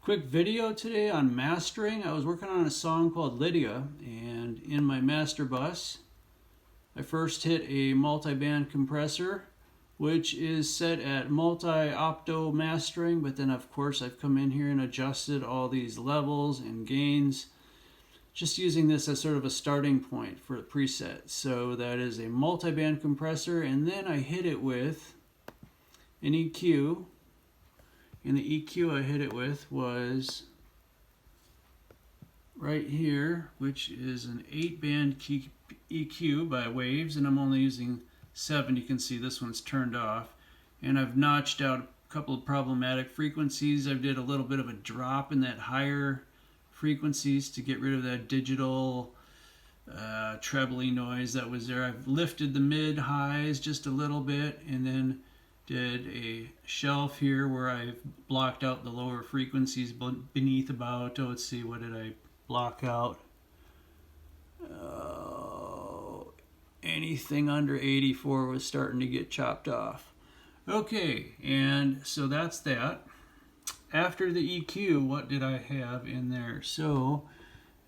Quick video today on mastering. I was working on a song called Lydia, and in my master bus I first hit a multi-band compressor, which is set at multi-opto mastering, but then of course I've come in here and adjusted all these levels and gains, just using this as sort of a starting point for the preset. So that is a multi-band compressor, and then I hit it with an EQ. And the EQ I hit it with was right here, which is an 8-band EQ by Waves, and I'm only using 7. You can see this one's turned off. And I've notched out a couple of problematic frequencies. I did a little bit of a drop in that higher frequencies to get rid of that digital trebly noise that was there. I've lifted the mid highs just a little bit, and then did a shelf here where I've blocked out the lower frequencies beneath about, let's see, what did I block out? Anything under 84 was starting to get chopped off. Okay, and so that's that. After the EQ, what did I have in there? So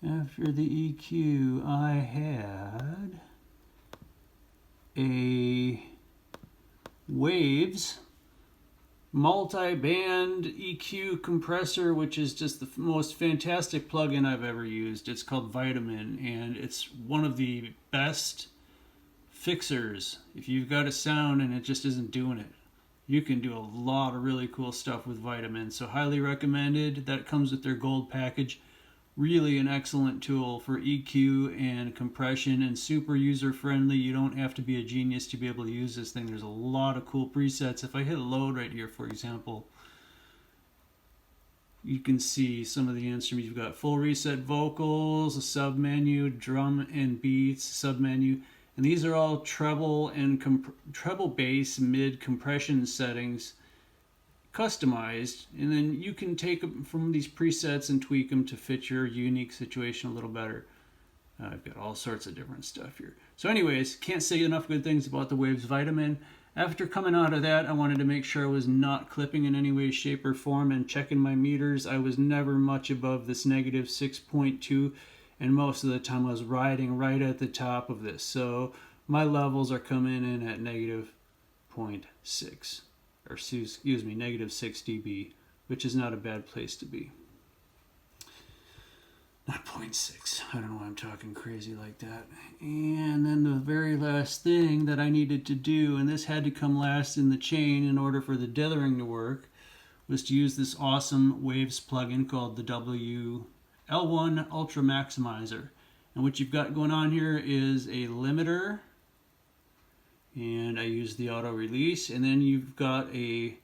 after the EQ, I had a Waves multi-band EQ compressor, which is just the most fantastic plugin I've ever used. It's called Vitamin, and it's one of the best fixers. If you've got a sound and it just isn't doing it, you can do a lot of really cool stuff with Vitamin. So highly recommended. That comes with their gold package. Really an excellent tool for EQ and compression, and super user friendly. You don't have to be a genius to be able to use this thing. There's a lot of cool presets. If I hit load right here, for example, you can see some of the instruments. You've got full reset vocals, a sub menu, drum and beats, sub menu, and these are all treble and treble bass mid compression settings, customized, and then you can take them from these presets and tweak them to fit your unique situation a little better. I've got all sorts of different stuff here. So anyways, can't say enough good things about the Waves Vitamin. After coming out of that, I wanted to make sure I was not clipping in any way, shape, or form, and checking my meters. I was never much above this negative 6.2, and most of the time I was riding right at the top of this. So my levels are coming in at negative 0.6. Or excuse me, negative 6 dB, which is not a bad place to be. Not 0.6. I don't know why I'm talking crazy like that. And then the very last thing that I needed to do, and this had to come last in the chain in order for the dithering to work, was to use this awesome Waves plugin called the L1 Ultra Maximizer. And what you've got going on here is a limiter, and I use the auto release, and then you've got a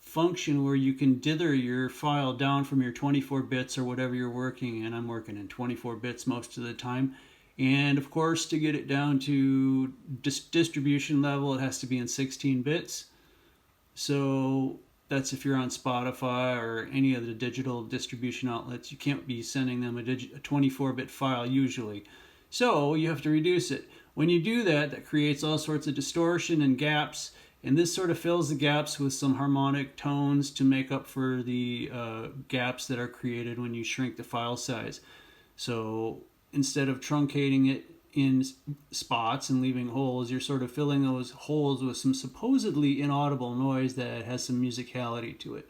function where you can dither your file down from your 24 bits or whatever you're working in. I'm working in 24 bits most of the time, and of course to get it down to distribution level it has to be in 16 bits. So that's if you're on Spotify or any of the digital distribution outlets. You can't be sending them a 24-bit file usually, so you have to reduce it. When you do that, that creates all sorts of distortion and gaps, and this sort of fills the gaps with some harmonic tones to make up for the gaps that are created when you shrink the file size. So instead of truncating it in spots and leaving holes, you're sort of filling those holes with some supposedly inaudible noise that has some musicality to it.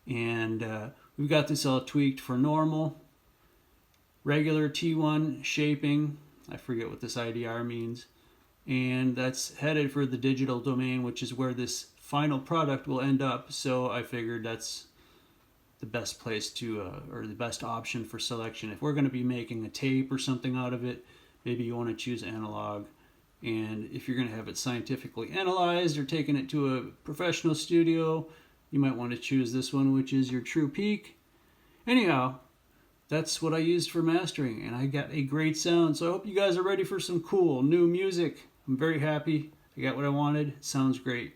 And we've got this all tweaked for normal, regular T1 shaping. I forget what this IDR means, and that's headed for the digital domain, which is where this final product will end up. So I figured that's the best place to, or the best option for selection. If we're going to be making a tape or something out of it, maybe you want to choose analog. And if you're going to have it scientifically analyzed or taking it to a professional studio, you might want to choose this one, which is your true peak. Anyhow, that's what I used for mastering, and I got a great sound. So I hope you guys are ready for some cool new music. I'm very happy. I got what I wanted. It sounds great.